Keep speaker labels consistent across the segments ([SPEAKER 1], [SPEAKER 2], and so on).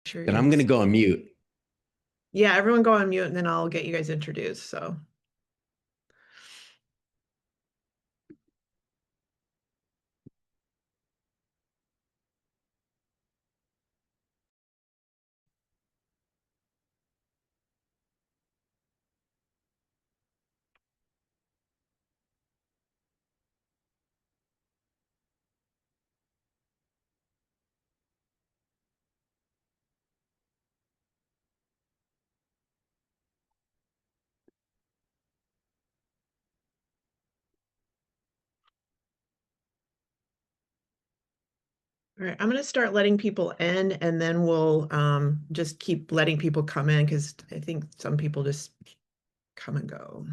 [SPEAKER 1] Sure
[SPEAKER 2] Then I'm going to go on mute.
[SPEAKER 1] Yeah, everyone go on mute and then I'll get you guys introduced. So. All right, I'm going to start letting people in and then we'll just keep letting people come in because I think some people just come and go.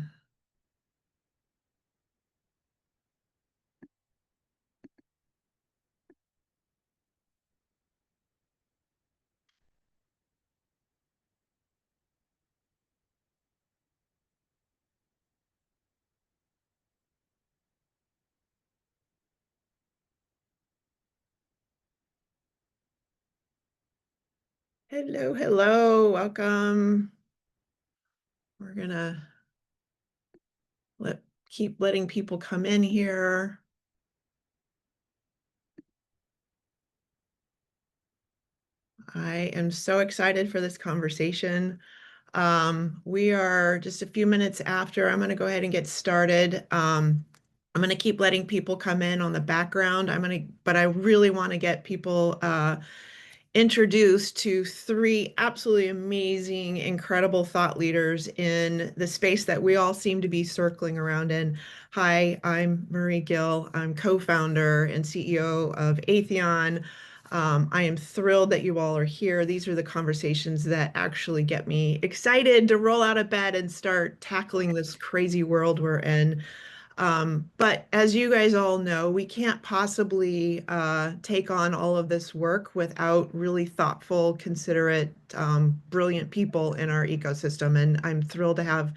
[SPEAKER 1] Hello, hello, welcome. We're gonna keep letting people come in here. I am so excited for this conversation. We are just a few minutes after. I'm going to go ahead and get started. I'm going to keep letting people come in on the background. But I really want to get people introduced to three absolutely amazing, incredible thought leaders in the space that we all seem to be circling around in. Hi, I'm Marie Gill. I'm co-founder and CEO of AETHEON. I am thrilled that you all are here. These are the conversations that actually get me excited to roll out of bed and start tackling this crazy world we're in. But as you guys all know, we can't possibly take on all of this work without really thoughtful, considerate, brilliant people in our ecosystem. And I'm thrilled to have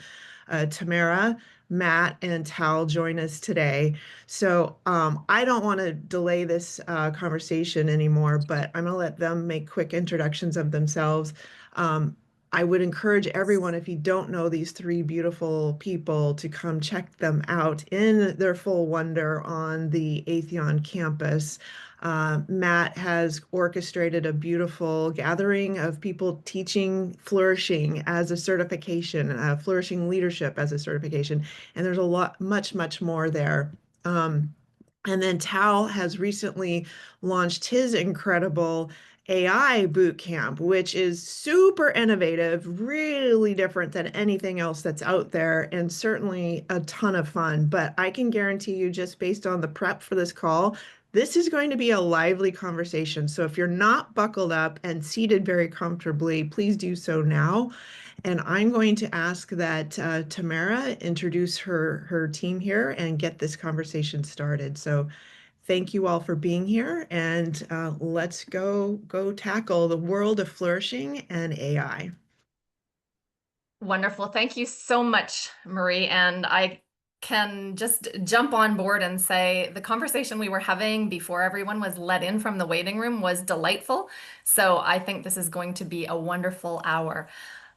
[SPEAKER 1] Tamara, Matt, and Tal join us today. So I don't want to delay this conversation anymore, but I'm going to let them make quick introductions of themselves. Um, I would encourage everyone, if you don't know these three beautiful people, to come check them out in their full wonder on the AETHEON campus. Matt has orchestrated a beautiful gathering of people teaching flourishing as a certification, flourishing leadership as a certification, and there's a lot, much, much more there. And then Tal has recently launched his incredible AI boot camp, which is super innovative, really different than anything else that's out there, and certainly a ton of fun. But I can guarantee you, just based on the prep for this call, this is going to be a lively conversation. So if you're not buckled up and seated very comfortably, please do so now. And I'm going to ask that Tamara introduce her team here and get this conversation started. So thank you all for being here, and let's go tackle the world of flourishing and AI.
[SPEAKER 3] Wonderful. Thank you so much, Marie. And I can just jump on board and say the conversation we were having before everyone was let in from the waiting room was delightful. So I think this is going to be a wonderful hour.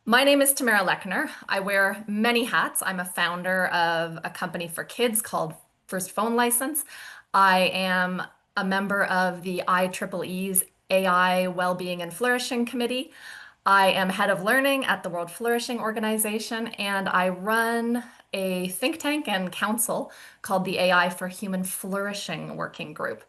[SPEAKER 3] My name is Tamara Lechner. I wear many hats. I'm a founder of a company for kids called First Phone License. I am a member of the IEEE's AI Wellbeing and Flourishing Committee. I am head of learning at the World Flourishing Organization, and I run a think tank and council called the AI for Human Flourishing Working Group.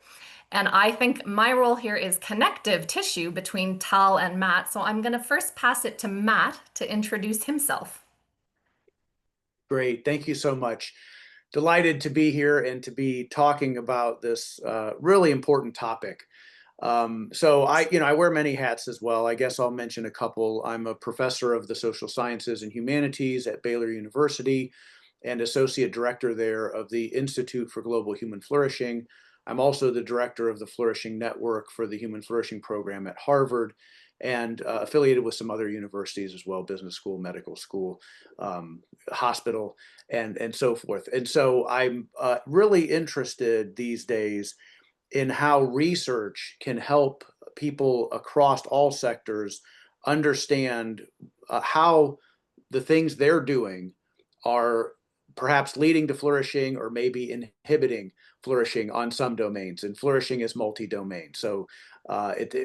[SPEAKER 3] And I think my role here is connective tissue between Tal and Matt. So I'm going to first pass it to Matt to introduce himself.
[SPEAKER 4] Great. Thank you so much. Delighted to be here and to be talking about this really important topic. So I wear many hats as well. I guess I'll mention a couple. I'm a professor of the social sciences and humanities at Baylor University and associate director there of the Institute for Global Human Flourishing. I'm also the director of the Flourishing Network for the Human Flourishing program at Harvard, and affiliated with some other universities as well, business school, medical school, hospital, and so forth. And so I'm really interested these days in how research can help people across all sectors understand how the things they're doing are perhaps leading to flourishing or maybe inhibiting flourishing on some domains. And flourishing is multi-domain. So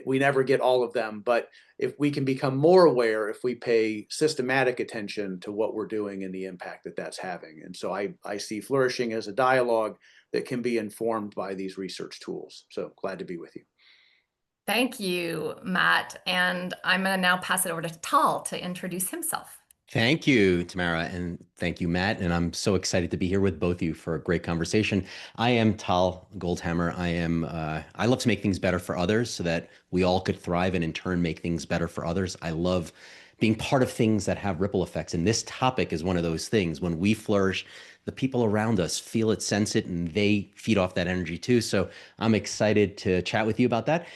[SPEAKER 4] we never get all of them, but if we can become more aware, if we pay systematic attention to what we're doing and the impact that that's having. And so I see flourishing as a dialogue that can be informed by these research tools. So glad to be with you.
[SPEAKER 3] Thank you, Matt. And I'm going to now pass it over to Tal to introduce himself.
[SPEAKER 2] Thank you, Tamara, and thank you, Matt. And I'm so excited to be here with both of you for a great conversation. I am Tal Goldhamer. I love to make things better for others so that we all could thrive and in turn make things better for others. I love being part of things that have ripple effects. And this topic is one of those things. When we flourish, the people around us feel it, sense it, and they feed off that energy too. So I'm excited to chat with you about that.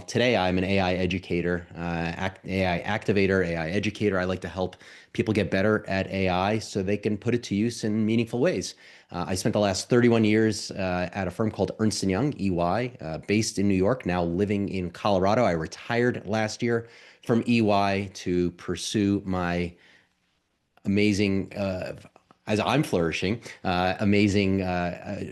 [SPEAKER 2] Today I'm an AI educator, AI activator, AI educator. I like to help people get better at AI so they can put it to use in meaningful ways. I spent the last 31 years at a firm called Ernst & Young, EY, based in New York, now living in Colorado. I retired last year from EY to pursue my amazing, as I'm flourishing, amazing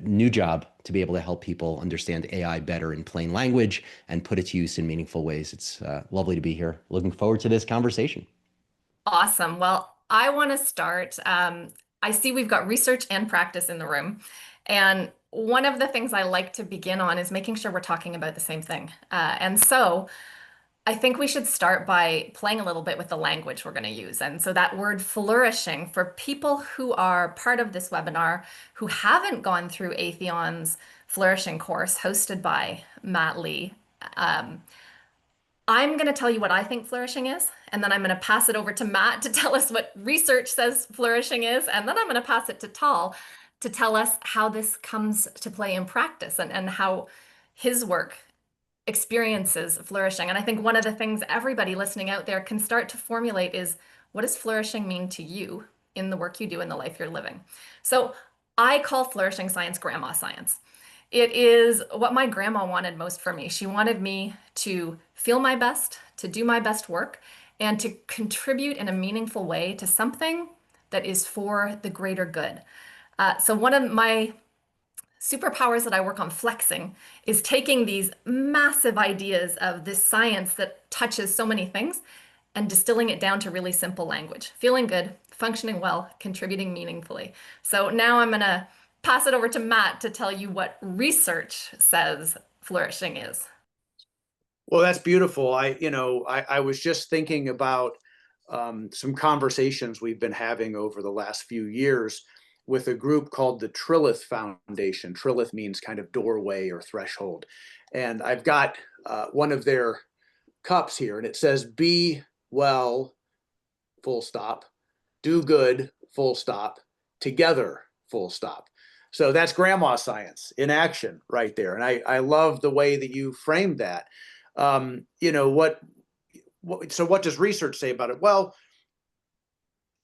[SPEAKER 2] new job to be able to help people understand AI better in plain language and put it to use in meaningful ways. It's lovely to be here. Looking forward to this conversation.
[SPEAKER 3] Awesome. Well, I want to start. I see we've got research and practice in the room. And one of the things I like to begin on is making sure we're talking about the same thing. And so I think we should start by playing a little bit with the language we're going to use. And so that word flourishing, for people who are part of this webinar who haven't gone through AETHEON's flourishing course hosted by Matt Lee, I'm going to tell you what I think flourishing is, and then I'm going to pass it over to Matt to tell us what research says flourishing is, and then I'm going to pass it to Tal to tell us how this comes to play in practice and how his work experiences flourishing. And I think one of the things everybody listening out there can start to formulate is, what does flourishing mean to you in the work you do in the life you're living? So I call flourishing science grandma science. It is what my grandma wanted most for me. She wanted me to feel my best, to do my best work, and to contribute in a meaningful way to something that is for the greater good. So one of my superpowers that I work on flexing is taking these massive ideas of this science that touches so many things and distilling it down to really simple language. Feeling good, functioning well, contributing meaningfully. So now I'm going to pass it over to Matt to tell you what research says flourishing is.
[SPEAKER 4] Well, that's beautiful. I was just thinking about some conversations we've been having over the last few years with a group called the Trilith Foundation. Trilith means kind of doorway or threshold. And I've got one of their cups here, and it says, be well, full stop, do good, full stop, together, full stop. So that's grandma science in action right there. And I love the way that you framed that. So what does research say about it? Well,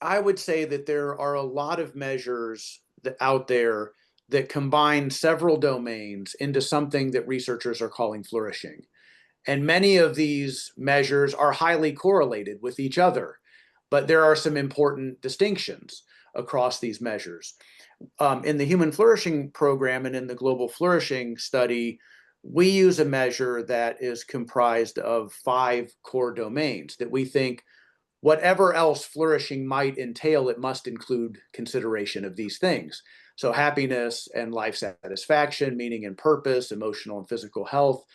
[SPEAKER 4] I would say that there are a lot of measures out there that combine several domains into something that researchers are calling flourishing. And many of these measures are highly correlated with each other, but there are some important distinctions across these measures. In the Human Flourishing program and in the Global Flourishing study, we use a measure that is comprised of 5 core domains that we think whatever else flourishing might entail, it must include consideration of these things. So happiness and life satisfaction, meaning and purpose, emotional and physical health,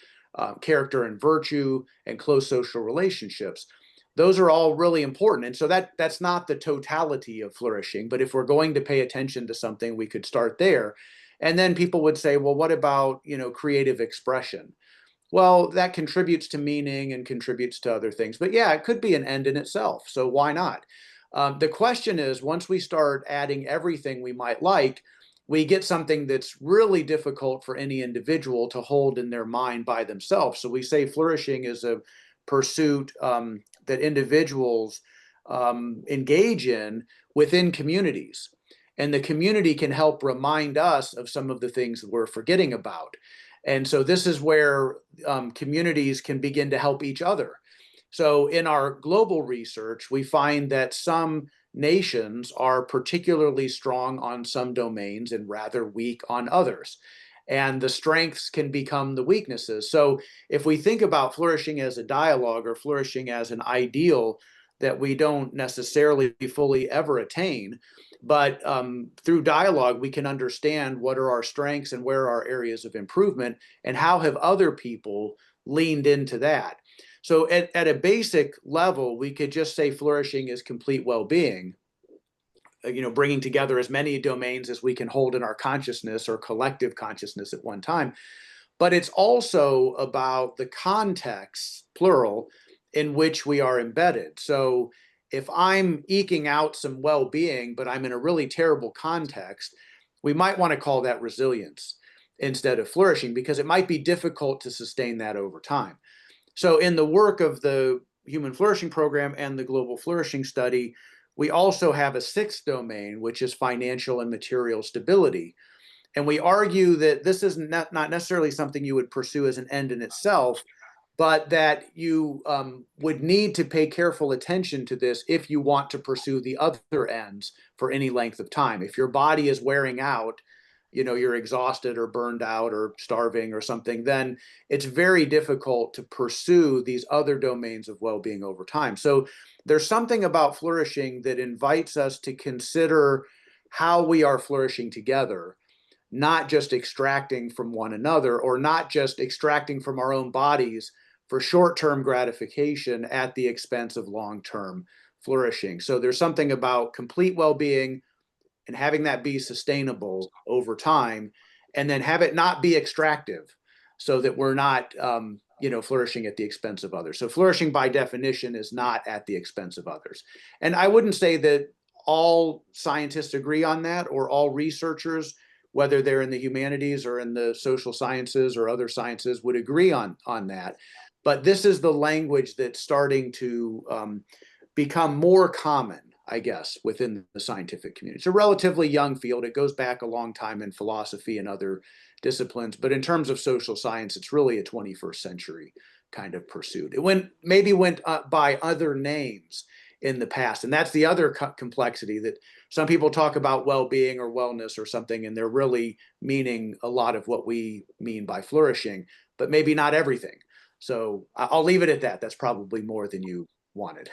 [SPEAKER 4] character and virtue, and close social relationships. Those are all really important. And so that's not the totality of flourishing, but if we're going to pay attention to something, we could start there. And then people would say, well, what about, creative expression? Well, that contributes to meaning and contributes to other things. But yeah, it could be an end in itself. So why not? The question is, once we start adding everything we might like, we get something that's really difficult for any individual to hold in their mind by themselves. So we say flourishing is a pursuit that individuals engage in within communities. And the community can help remind us of some of the things that we're forgetting about. And so this is where communities can begin to help each other. So in our global research, we find that some nations are particularly strong on some domains and rather weak on others. And the strengths can become the weaknesses. So if we think about flourishing as a dialogue or flourishing as an ideal that we don't necessarily fully ever attain, but through dialogue, we can understand what are our strengths and where are our areas of improvement, and how have other people leaned into that. So at a basic level, we could just say flourishing is complete well-being, bringing together as many domains as we can hold in our consciousness or collective consciousness at one time. But it's also about the context, plural, in which we are embedded. So if I'm eking out some well-being, but I'm in a really terrible context, we might want to call that resilience instead of flourishing, because it might be difficult to sustain that over time. So in the work of the Human Flourishing Program and the Global Flourishing Study, we also have a sixth domain, which is financial and material stability. And we argue that this is not necessarily something you would pursue as an end in itself, but that you would need to pay careful attention to this if you want to pursue the other ends for any length of time. If your body is wearing out, you're exhausted or burned out or starving or something, then it's very difficult to pursue these other domains of well-being over time. So there's something about flourishing that invites us to consider how we are flourishing together, not just extracting from one another, or not just extracting from our own bodies for short-term gratification at the expense of long-term flourishing. So there's something about complete well-being and having that be sustainable over time, and then have it not be extractive, so that we're not flourishing at the expense of others. So flourishing by definition is not at the expense of others. And I wouldn't say that all scientists agree on that, or all researchers, whether they're in the humanities or in the social sciences or other sciences, would agree on that. But this is the language that's starting to become more common, I guess, within the scientific community. It's a relatively young field. It goes back a long time in philosophy and other disciplines. But in terms of social science, it's really a 21st century kind of pursuit. It maybe went by other names in the past. And that's the other complexity, that some people talk about well-being or wellness or something, and they're really meaning a lot of what we mean by flourishing, but maybe not everything. So I'll leave it at that. That's probably more than you wanted.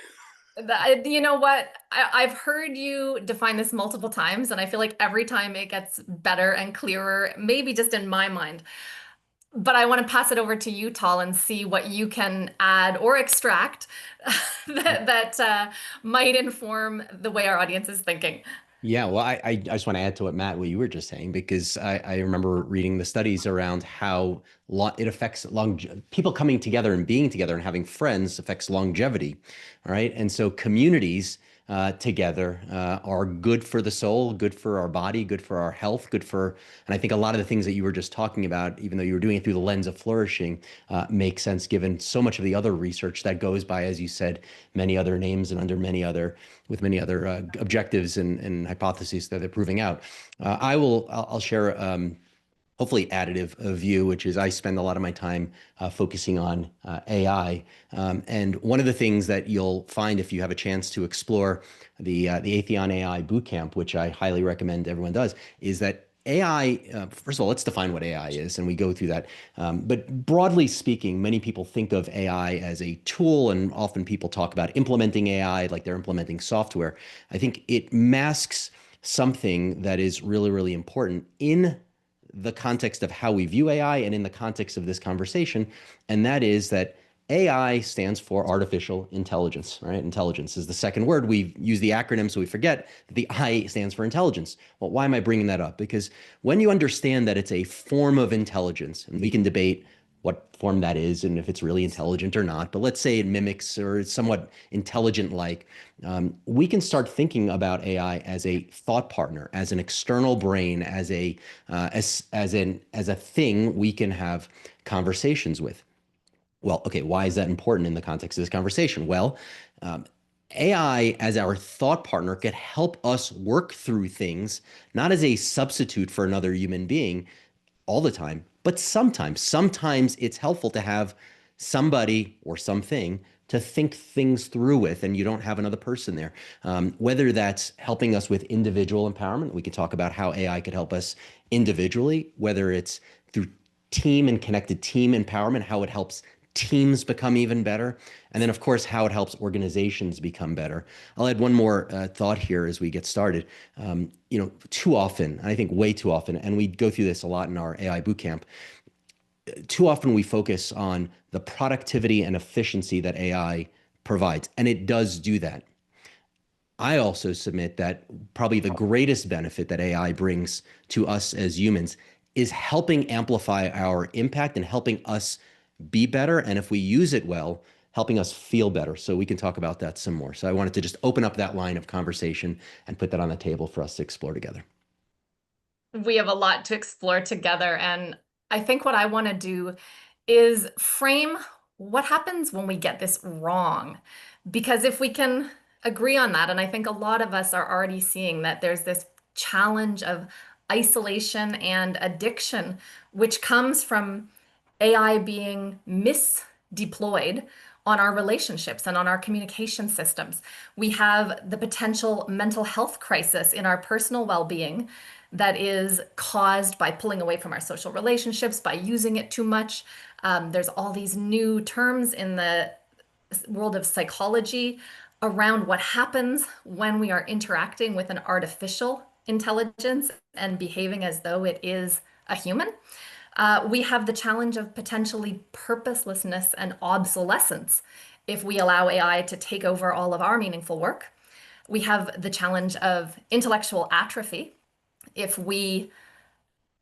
[SPEAKER 3] You know what? I've heard you define this multiple times, and I feel like every time it gets better and clearer, maybe just in my mind. But I want to pass it over to you, Tal, and see what you can add or extract that might inform the way our audience is thinking.
[SPEAKER 2] Yeah, well, I just want to add to what you were just saying, because I remember reading the studies around how it affects people coming together and being together and having friends affects longevity. All right. And so communities together are good for the soul, good for our body, good for our health, and I think a lot of the things that you were just talking about, even though you were doing it through the lens of flourishing, make sense given so much of the other research that goes by, as you said, many other names and with many other objectives and hypotheses that they're proving out. I'll share hopefully additive view, which is I spend a lot of my time focusing on AI. And one of the things that you'll find if you have a chance to explore the AETHEON AI Bootcamp, which I highly recommend everyone does, is that AI, first of all, let's define what AI is, and we go through that. But broadly speaking, many people think of AI as a tool, and often people talk about implementing AI like they're implementing software. I think it masks something that is really, really important in the context of how we view AI and in the context of this conversation, and that is that AI stands for artificial intelligence, right? Intelligence is the second word. We use the acronym so we forget that the I stands for intelligence. Well, why am I bringing that up? Because when you understand that it's a form of intelligence, and we can debate what form that is and if it's really intelligent or not, but let's say it mimics or is somewhat intelligent-like, we can start thinking about AI as a thought partner, as an external brain, as a thing we can have conversations with. Well, okay, why is that important in the context of this conversation? Well, AI as our thought partner could help us work through things, not as a substitute for another human being all the time, But sometimes it's helpful to have somebody or something to think things through with, and you don't have another person there. Whether that's helping us with individual empowerment, we can talk about how AI could help us individually, whether it's through team and connected team empowerment, how it helps teams become even better, and then of course how it helps organizations become better. I'll add one more thought here as we get started. Too often, I think way too often, and we go through this a lot in our AI bootcamp, too often we focus on the productivity and efficiency that AI provides, and it does do that. I also submit that probably the greatest benefit that AI brings to us as humans is helping amplify our impact and helping us be better. And if we use it well, helping us feel better. So we can talk about that some more. So I wanted to just open up that line of conversation and put that on the table for us to explore together.
[SPEAKER 3] We have a lot to explore together. And I think what I want to do is frame what happens when we get this wrong. Because if we can agree on that, and I think a lot of us are already seeing that there's this challenge of isolation and addiction, which comes from AI being misdeployed on our relationships and on our communication systems. We have the potential mental health crisis in our personal well-being that is caused by pulling away from our social relationships, by using it too much. There's all these new terms in the world of psychology around what happens when we are interacting with an artificial intelligence and behaving as though it is a human. We have the challenge of potentially purposelessness and obsolescence if we allow AI to take over all of our meaningful work. We have the challenge of intellectual atrophy if we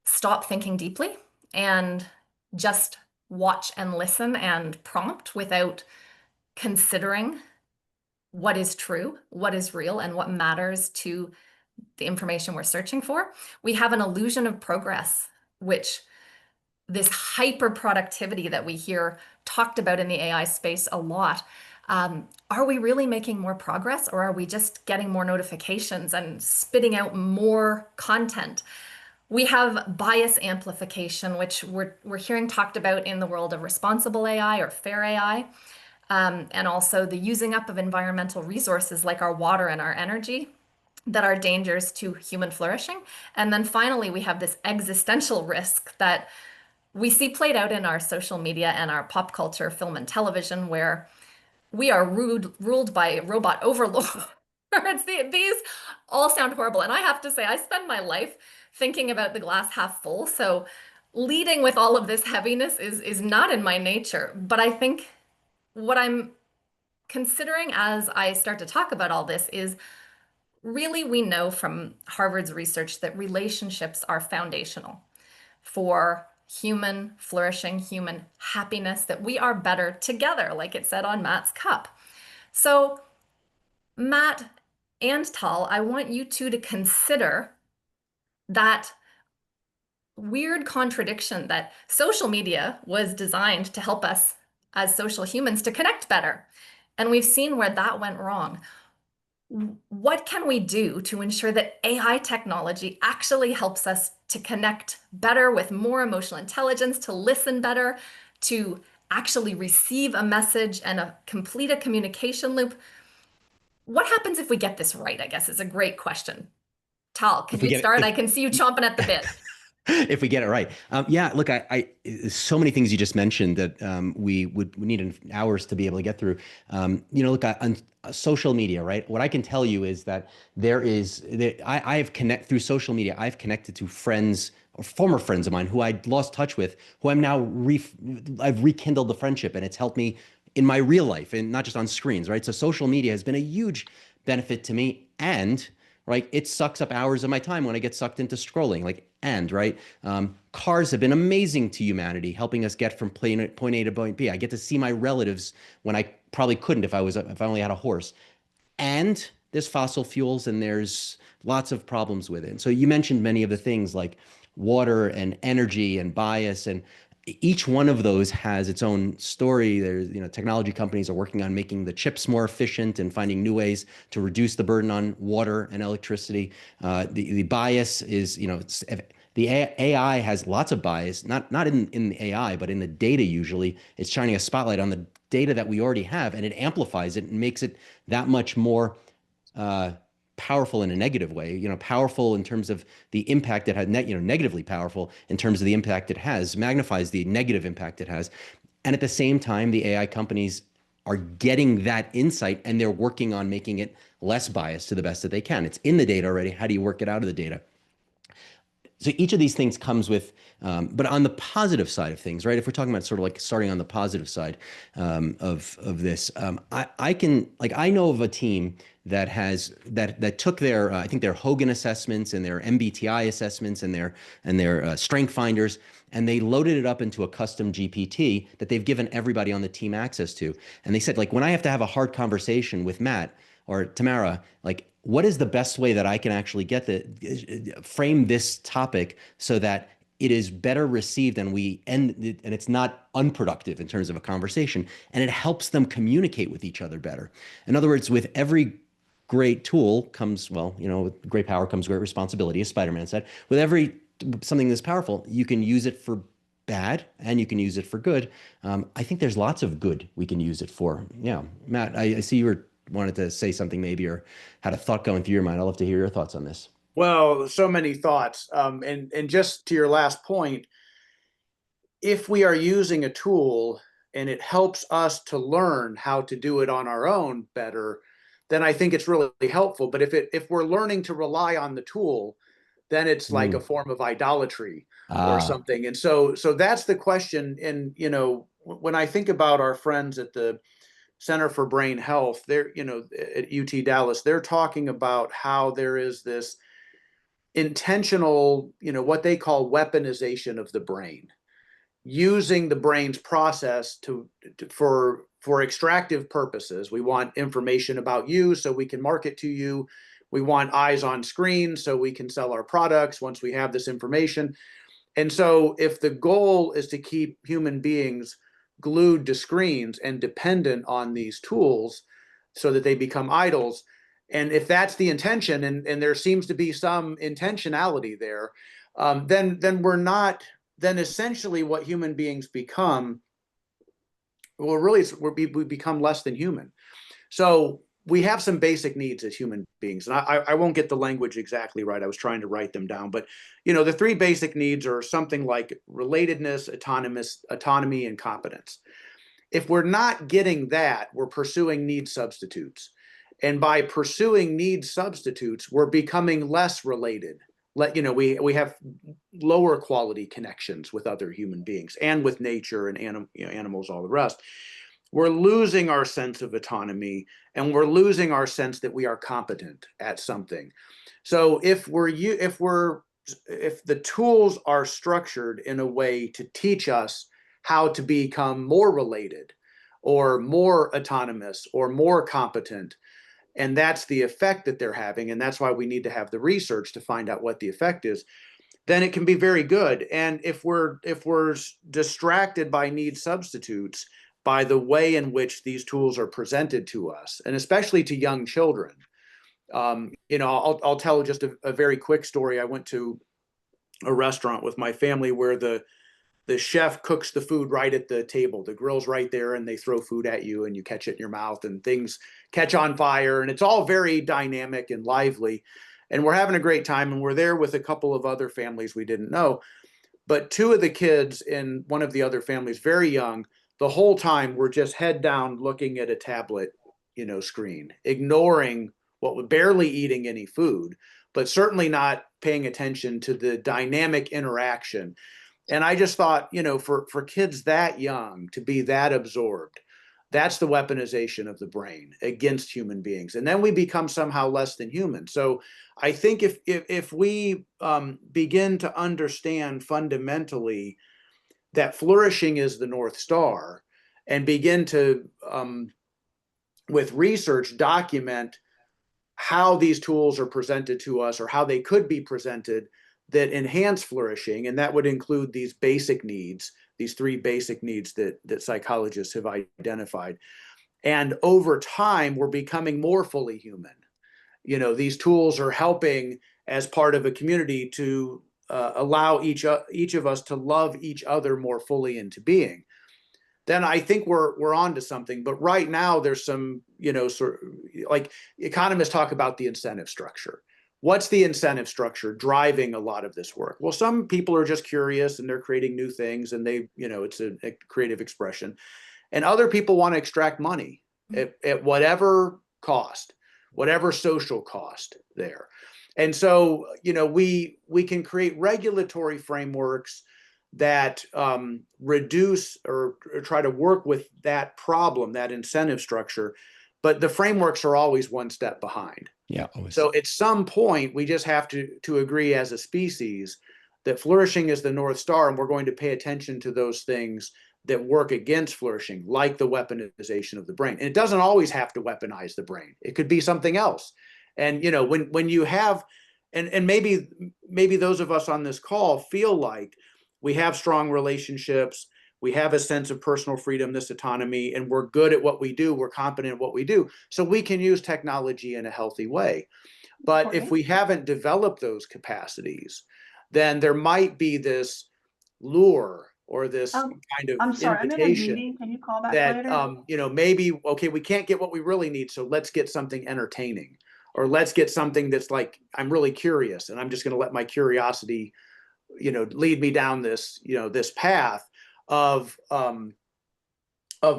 [SPEAKER 3] stop thinking deeply and just watch and listen and prompt without considering what is true, what is real, and what matters to the information we're searching for. We have an illusion of progress, which this hyper productivity that we hear talked about in the AI space a lot. Are we really making more progress, or are we just getting more notifications and spitting out more content? We have bias amplification, which we're hearing talked about in the world of responsible AI or fair AI, and also the using up of environmental resources like our water and our energy that are dangers to human flourishing. And then finally, we have this existential risk that we see played out in our social media and our pop culture, film and television, where we are ruled by robot overlords. These all sound horrible. And I have to say, I spend my life thinking about the glass half full. So leading with all of this heaviness is not in my nature. But I think what I'm considering as I start to talk about all this is really, we know from Harvard's research that relationships are foundational for human flourishing, human happiness, that we are better together, like it said on Matt's cup. So Matt and Tal, I want you two to consider that weird contradiction that social media was designed to help us as social humans to connect better. And we've seen where that went wrong. What can we do to ensure that AI technology actually helps us to connect better with more emotional intelligence, to listen better, to actually receive a message and complete a communication loop? What happens if we get this right, I guess is a great question. Tal, can you start? I can see you chomping at the bit.
[SPEAKER 2] If we get it right. Yeah, look, so many things you just mentioned that we need hours to be able to get through. Look, on social media, right? What I can tell you is that I have through social media, I've connected to friends or former friends of mine who I'd lost touch with, who I'm now, I've rekindled the friendship, and it's helped me in my real life and not just on screens, right? So social media has been a huge benefit to me, and right, it sucks up hours of my time when I get sucked into scrolling, right? Cars have been amazing to humanity, helping us get from point A to point B. I get to see my relatives when I probably couldn't if I only had a horse. And there's fossil fuels, and there's lots of problems with it. And so you mentioned many of the things like water and energy and bias, and each one of those has its own story. There's, technology companies are working on making the chips more efficient and finding new ways to reduce the burden on water and electricity. The bias is, The AI has lots of bias, not in the AI, but in the data usually. It's shining a spotlight on the data that we already have, and it amplifies it and makes it that much more uh, powerful in a negative way. Powerful in terms of the impact it had, negatively powerful in terms of the impact it has, magnifies the negative impact it has. And at the same time, the AI companies are getting that insight and they're working on making it less biased to the best that they can. It's in the data already. How do you work it out of the data? So each of these things comes with, but on the positive side of things, right? If we're talking about sort of like starting on the positive side of this, I know of a team that took their I think their Hogan assessments and their MBTI assessments and their strength finders, and they loaded it up into a custom GPT that they've given everybody on the team access to. And they said, like, when I have to have a hard conversation with Matt or Tamara, like, what is the best way that I can actually frame this topic so that it is better received and it's not unproductive in terms of a conversation, and it helps them communicate with each other better. In other words, with every great tool comes, well, with great power comes great responsibility, as Spider-Man said. With every something that's powerful, you can use it for bad and you can use it for good. I think there's lots of good we can use it for. Yeah, Matt, I see you wanted to say something maybe, or had a thought going through your mind. I'd love to hear your thoughts on this.
[SPEAKER 4] Well, so many thoughts. And just to your last point, if we are using a tool and it helps us to learn how to do it on our own better, then I think it's really helpful. But if we're learning to rely on the tool, then it's like a form of idolatry or something. And so that's the question. And when I think about our friends at the Center for Brain Health, they're at UT Dallas, they're talking about how there is this intentional, what they call weaponization of the brain, using the brain's process for extractive purposes. We want information about you so we can market to you. We want eyes on screen so we can sell our products once we have this information. And so if the goal is to keep human beings glued to screens and dependent on these tools so that they become idols, and if that's the intention, and there seems to be some intentionality there, then essentially what human beings become, well, really, we become less than human. So we have some basic needs as human beings, and I won't get the language exactly right. I was trying to write them down, but the three basic needs are something like relatedness, autonomy, and competence. If we're not getting that, we're pursuing need substitutes. And by pursuing need substitutes, we're becoming less related. We have lower quality connections with other human beings and with nature and animals, all the rest. We're losing our sense of autonomy, and we're losing our sense that we are competent at something. So if the tools are structured in a way to teach us how to become more related or more autonomous or more competent, and that's the effect that they're having, and that's why we need to have the research to find out what the effect is, then it can be very good. And if we're distracted by need substitutes, by the way in which these tools are presented to us, and especially to young children, I'll tell just a very quick story. I went to a restaurant with my family where the chef cooks the food right at the table. The grill's right there, and they throw food at you, and you catch it in your mouth, and things catch on fire, and it's all very dynamic and lively. And we're having a great time, and we're there with a couple of other families we didn't know. But two of the kids in one of the other families, very young, the whole time were just head down looking at a tablet, screen, ignoring barely eating any food, but certainly not paying attention to the dynamic interaction. And I just thought, for kids that young to be that absorbed, that's the weaponization of the brain against human beings. And then we become somehow less than human. So I think if we begin to understand fundamentally that flourishing is the North Star, and begin to, with research, document how these tools are presented to us or how they could be presented that enhance flourishing, and that would include these basic needs, these three basic needs that psychologists have identified. And over time, we're becoming more fully human. These tools are helping as part of a community to allow each of us to love each other more fully into being, then I think we're on to something. But right now there's some, sort of like economists talk about the incentive structure. What's the incentive structure driving a lot of this work? Well, some people are just curious and they're creating new things and it's a creative expression. And other people want to extract money at whatever cost, whatever social cost there. And so, we can create regulatory frameworks that reduce or try to work with that problem, that incentive structure, but the frameworks are always one step behind.
[SPEAKER 2] Yeah, always.
[SPEAKER 4] So at some point, we just have to agree as a species that flourishing is the North Star, and we're going to pay attention to those things that work against flourishing, like the weaponization of the brain. And it doesn't always have to weaponize the brain. It could be something else. And when you have, and maybe those of us on this call feel like we have strong relationships, we have a sense of personal freedom, this autonomy, and we're good at what we do, we're competent at what we do, so we can use technology in a healthy way. But if we haven't developed those capacities, then there might be this lure or this kind of
[SPEAKER 5] I'm sorry, I'm in a
[SPEAKER 4] invitation
[SPEAKER 5] meeting. Can you call back
[SPEAKER 4] that
[SPEAKER 5] later?
[SPEAKER 4] maybe, okay, we can't get what we really need, so let's get something entertaining, or let's get something that's like, I'm really curious and I'm just going to let my curiosity lead me down this this path of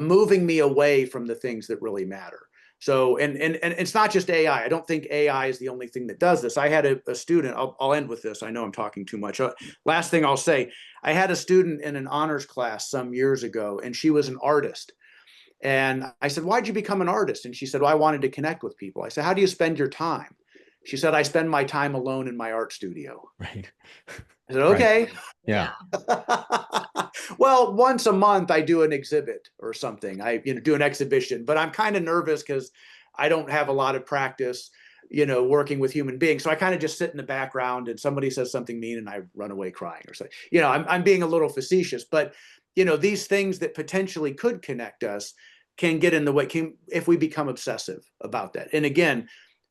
[SPEAKER 4] moving me away from the things that really matter. So, and it's not just AI. I don't think AI is the only thing that does this. I had a student, I'll end with this. I know I'm talking too much. Last thing I'll say, I had a student in an honors class some years ago, and she was an artist. And I said, why'd you become an artist? And she said, well, I wanted to connect with people. I said, how do you spend your time? She said, I spend my time alone in my art studio.
[SPEAKER 2] Right.
[SPEAKER 4] I said, okay.
[SPEAKER 2] Right. Yeah.
[SPEAKER 4] Well, once a month I do an exhibit or something. I do an exhibition, but I'm kind of nervous because I don't have a lot of practice, working with human beings. So I kind of just sit in the background and somebody says something mean and I run away crying or something. I'm being a little facetious, but these things that potentially could connect us can get in the way if we become obsessive about that. And again,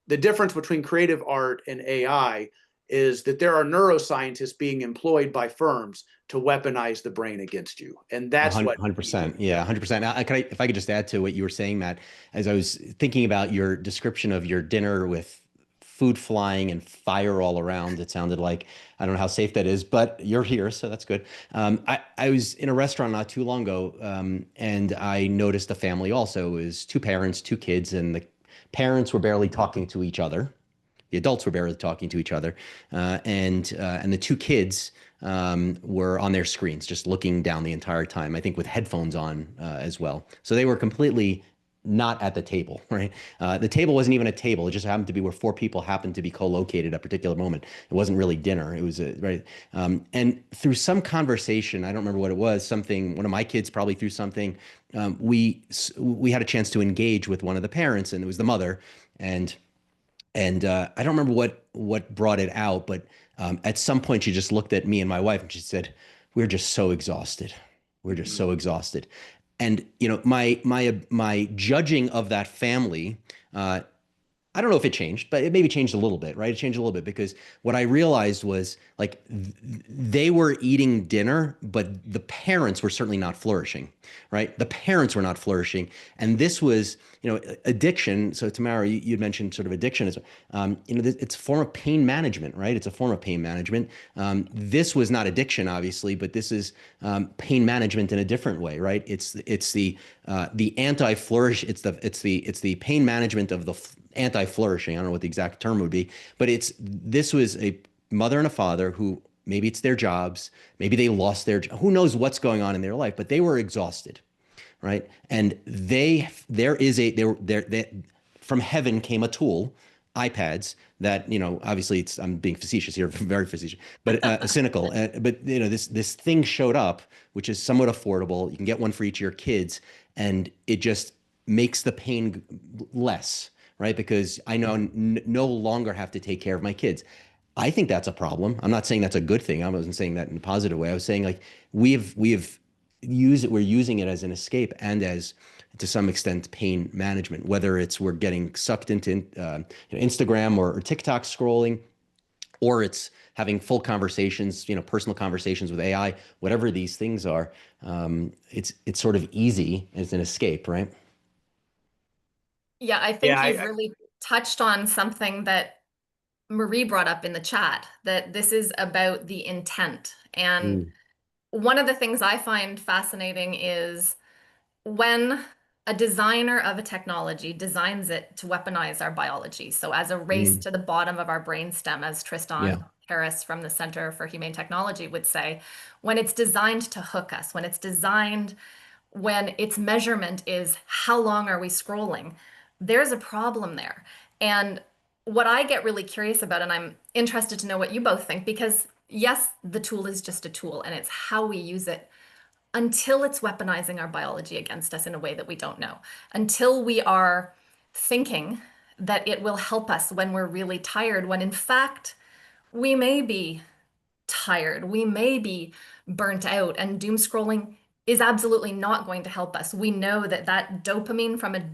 [SPEAKER 4] the difference between creative art and AI is that there are neuroscientists being employed by firms to weaponize the brain against you. And that's
[SPEAKER 2] 100%. Yeah, 100%. If I could just add to what you were saying, Matt, as I was thinking about your description of your dinner with food flying and fire all around, it sounded like, I don't know how safe that is, but you're here, so that's good. I was in a restaurant not too long ago, and I noticed a family also. It was two parents, two kids, and the parents were barely talking to each other. The adults were barely talking to each other, and the two kids were on their screens, just looking down the entire time. I think with headphones on as well. So they were completely not at the table, right? The table wasn't even a table. It just happened to be where four people happened to be co-located at a particular moment. It wasn't really dinner. It was right. And through some conversation, I don't remember what it was. One of my kids probably threw something. We had a chance to engage with one of the parents, and it was the mother, and I don't remember what brought it out, but at some point she just looked at me and my wife and she said, "We're just so exhausted. We're just so exhausted." And my judging of that family, I don't know if it changed, but it maybe changed a little bit, right? It changed a little bit because what I realized was like they were eating dinner, but the parents were certainly not flourishing, right? The parents were not flourishing. And this was, addiction. So Tamara, you'd mentioned sort of addiction is, it's a form of pain management, right? It's a form of pain management. This was not addiction, obviously, but this is pain management in a different way, right? It's the anti-flourish. It's the pain management of the anti-flourishing. I don't know what the exact term would be, but this was a mother and a father who maybe it's their jobs, maybe they lost who knows what's going on in their life, but they were exhausted, right? And from heaven came a tool, iPads that, obviously I'm being facetious here, very facetious, but cynical. But this thing showed up, which is somewhat affordable. You can get one for each of your kids, and it just makes the pain less, right? Because I no longer have to take care of my kids. I think that's a problem. I'm not saying that's a good thing. I wasn't saying that in a positive way. I was saying like we're using it as an escape and as to some extent pain management, whether we're getting sucked into Instagram or TikTok scrolling. or it's having full conversations, personal conversations with AI, whatever these things are. It's sort of easy as an escape, right?
[SPEAKER 3] Yeah, I
[SPEAKER 4] Yeah,
[SPEAKER 3] think you've really touched on something that Marie brought up in the chat, that this is about the intent. And
[SPEAKER 2] Mm,
[SPEAKER 3] one of the things I find fascinating is when a designer of a technology designs it to weaponize our biology. So as a race
[SPEAKER 2] mm,
[SPEAKER 3] to the bottom of our brainstem, as
[SPEAKER 2] yeah.
[SPEAKER 3] Tristan Harris from the Center for Humane Technology would say, when it's designed to hook us, when its measurement is how long are we scrolling, there's a problem there. And what I get really curious about, and I'm interested to know what you both think, because yes, the tool is just a tool and it's how we use it until it's weaponizing our biology against us in a way that we don't know, until we are thinking that it will help us when we're really tired, when in fact, we may be tired, we may be burnt out, and doom scrolling is absolutely not going to help us. We know that that dopamine from a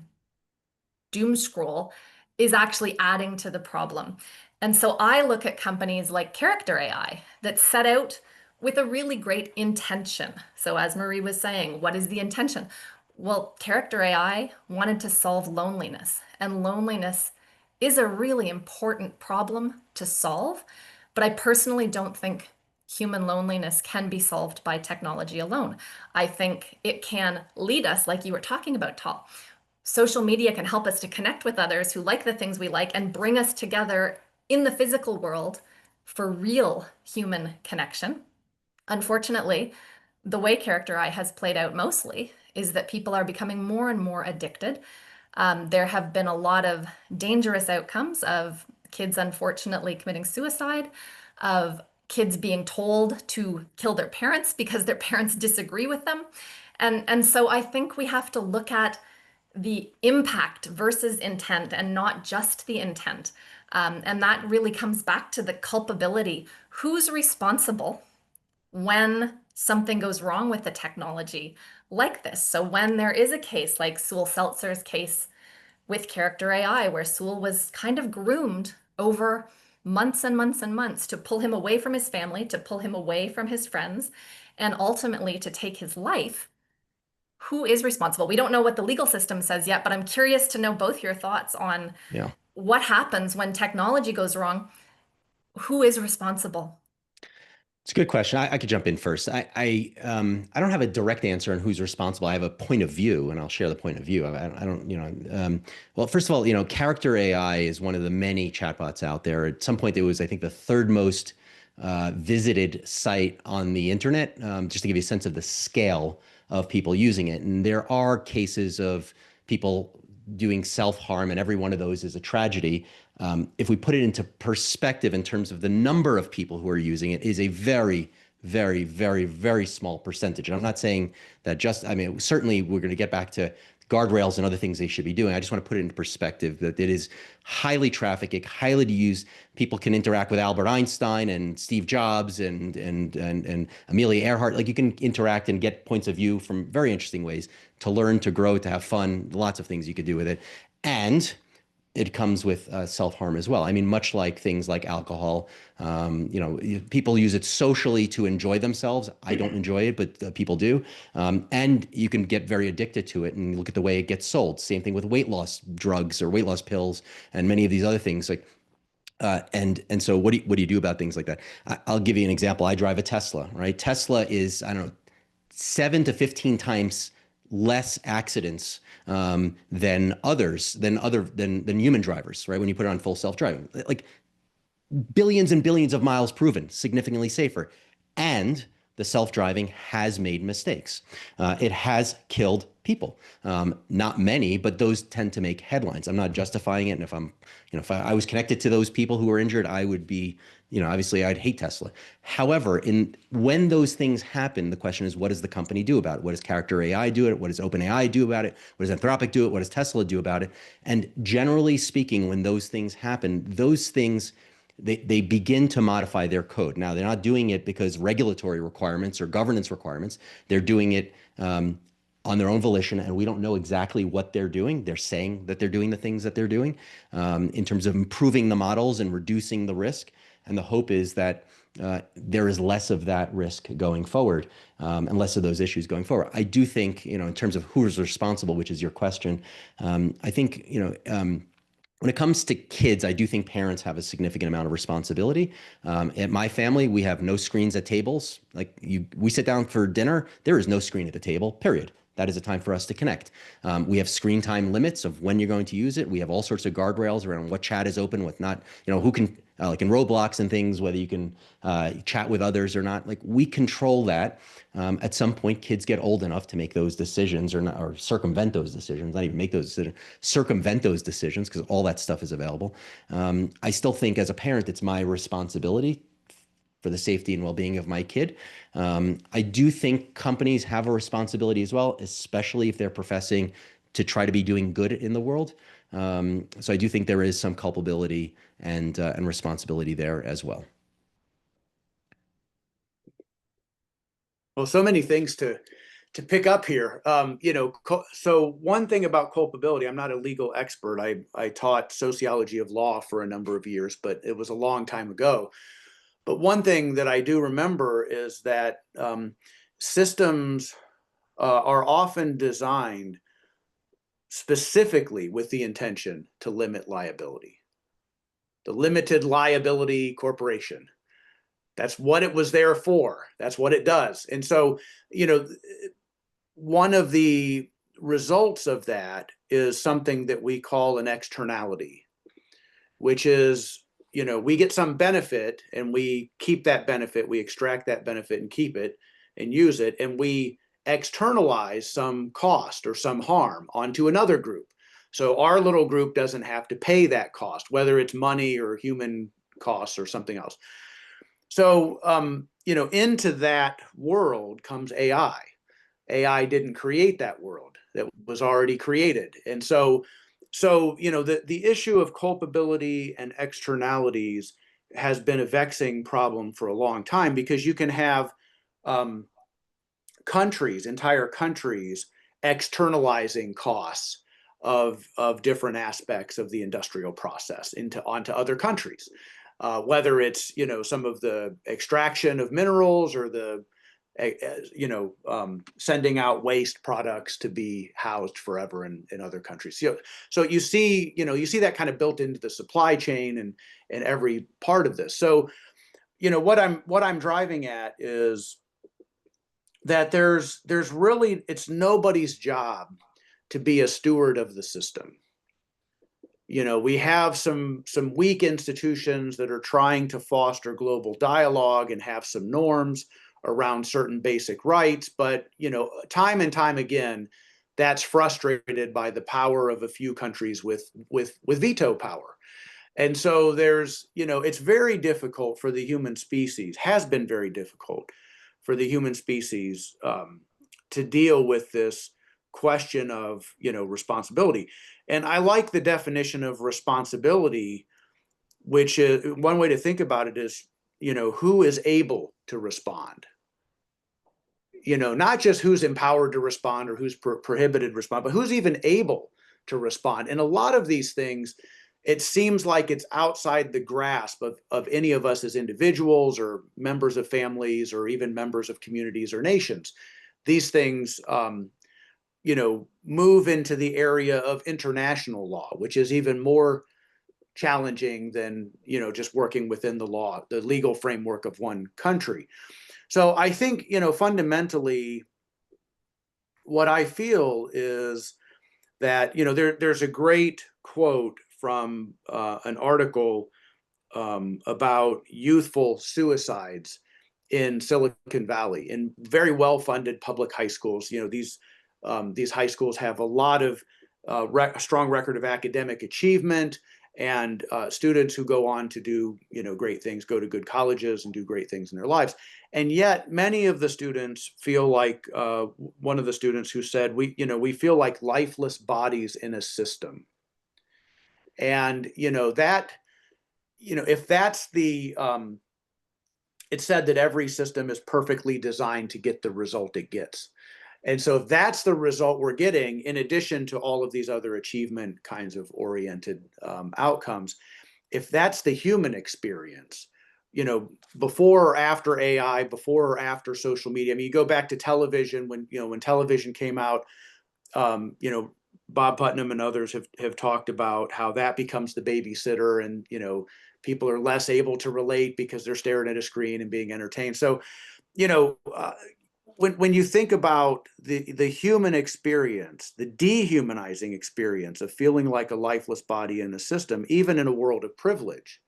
[SPEAKER 3] doom scroll is actually adding to the problem. And so I look at companies like Character AI that set out with a really great intention. So, as Marie was saying, what is the intention? Well, Character AI wanted to solve loneliness, and loneliness is a really important problem to solve. But I personally don't think human loneliness can be solved by technology alone. I think it can lead us, like you were talking about, Tal. Social media can help us to connect with others who like the things we like and bring us together in the physical world for real human connection. Unfortunately, the way Character Eye has played out mostly is that people are becoming more and more addicted. There have been a lot of dangerous outcomes of kids unfortunately committing suicide, of kids being told to kill their parents because their parents disagree with them. And so I think we have to look at the impact versus intent and not just the intent. And that really comes back to the culpability. Who's responsible when something goes wrong with the technology like this? So when there is a case like Sewell Seltzer's case with Character AI, where Sewell was kind of groomed over months and months and months to pull him away from his family, to pull him away from his friends, and ultimately to take his life, who is responsible? We don't know what the legal system says yet, but I'm curious to know both your thoughts on
[SPEAKER 2] Yeah.
[SPEAKER 3] what happens when technology goes wrong. Who is responsible?
[SPEAKER 2] It's a good question. I could jump in first. I don't have a direct answer on who's responsible. I have a point of view, and I'll share the point of view. I don't, well, first of all, Character AI is one of the many chatbots out there. At some point, it was, I think, the third most visited site on the internet, just to give you a sense of the scale of people using it. And there are cases of people doing self-harm, and every one of those is a tragedy. If we put it into perspective in terms of the number of people who are using it, is a very, very, very, very small percentage. And I'm not saying that certainly we're going to get back to guardrails and other things they should be doing. I just want to put it into perspective that it is highly trafficked, highly used. People can interact with Albert Einstein and Steve Jobs and Amelia Earhart. Like, you can interact and get points of view from very interesting ways to learn, to grow, to have fun. Lots of things you could do with it. And it comes with self-harm as well. I mean, much like things like alcohol, people use it socially to enjoy themselves. I don't enjoy it, but people do. And you can get very addicted to it, and look at the way it gets sold. Same thing with weight loss drugs or weight loss pills and many of these other things. And so what do you do about things like that? I'll give you an example. I drive a Tesla, right? Tesla is, I don't know, 7 to 15 times less accidents than human drivers, right? When you put it on full self-driving, like billions and billions of miles proven, significantly safer. And the self-driving has made mistakes. It has killed people. Not many, but those tend to make headlines. I'm not justifying it. And if I was connected to those people who were injured, I would be, obviously I'd hate Tesla. However, when those things happen, the question is, what does the company do about it? What does Character AI do about it? What does OpenAI do about it? What does Anthropic do? What does Tesla do about it? And generally speaking, when those things happen, those things, they begin to modify their code. Now, they're not doing it because regulatory requirements or governance requirements. They're doing it on their own volition, and we don't know exactly what they're doing. They're saying that they're doing the things that they're doing in terms of improving the models and reducing the risk. And the hope is that there is less of that risk going forward, and less of those issues going forward. I do think, in terms of who is responsible, which is your question, I think, when it comes to kids, I do think parents have a significant amount of responsibility. At my family, we have no screens at tables. Like we sit down for dinner, there is no screen at the table, period. That is a time for us to connect. We have screen time limits of when you're going to use it. We have all sorts of guardrails around what chat is open, what not, who can, like in Roblox and things, whether you can chat with others or not. Like we control that. At some point, kids get old enough to make those decisions or circumvent those decisions, not even make those decisions, circumvent those decisions because all that stuff is available. I still think as a parent, it's my responsibility for the safety and well-being of my kid. I do think companies have a responsibility as well, especially if they're professing to try to be doing good in the world. So I do think there is some culpability and responsibility there as well.
[SPEAKER 4] Well, so many things to pick up here. So one thing about culpability, I'm not a legal expert. I taught sociology of law for a number of years, but it was a long time ago. But one thing that I do remember is that systems are often designed specifically with the intention to limit liability. The limited liability corporation. That's what it was there for. That's what it does. And so, one of the results of that is something that we call an externality, which is, we get some benefit and we keep that benefit, we extract that benefit and keep it and use it, and we externalize some cost or some harm onto another group. So our little group doesn't have to pay that cost, whether it's money or human costs or something else. So, into that world comes AI. AI didn't create that world. That was already created. And so the issue of culpability and externalities has been a vexing problem for a long time, because you can have entire countries externalizing costs of different aspects of the industrial process onto other countries. Whether it's, some of the extraction of minerals or the, sending out waste products to be housed forever in other countries. So you see that kind of built into the supply chain and every part of this. So, what I'm driving at is that there's really, it's nobody's job to be a steward of the system. We have some weak institutions that are trying to foster global dialogue and have some norms around certain basic rights, but time and time again, that's frustrated by the power of a few countries with veto power. And so it's very difficult for the human species, has been very difficult for the human species to deal with this question of responsibility. And I like the definition of responsibility, which is one way to think about it is, who is able to respond? Not just who's empowered to respond or who's prohibited to respond, but who's even able to respond. And a lot of these things, it seems like it's outside the grasp of any of us as individuals or members of families or even members of communities or nations. These things move into the area of international law, which is even more challenging than, just working within the law, the legal framework of one country. So I think, fundamentally, what I feel is that, there's a great quote from an article about youthful suicides in Silicon Valley in very well-funded public high schools. These high schools have a lot of a strong record of academic achievement, and students who go on to do great things, go to good colleges and do great things in their lives. And yet many of the students feel like one of the students who said, we feel like lifeless bodies in a system. And if that's the it's said that every system is perfectly designed to get the result it gets. And so if that's the result we're getting, in addition to all of these other achievement kinds of oriented outcomes, if that's the human experience, before or after AI, before or after social media. I mean, you go back to television when television came out, Bob Putnam and others have talked about how that becomes the babysitter, and people are less able to relate because they're staring at a screen and being entertained. So, when you think about the human experience, the dehumanizing experience of feeling like a lifeless body in a system, even in a world of privilege,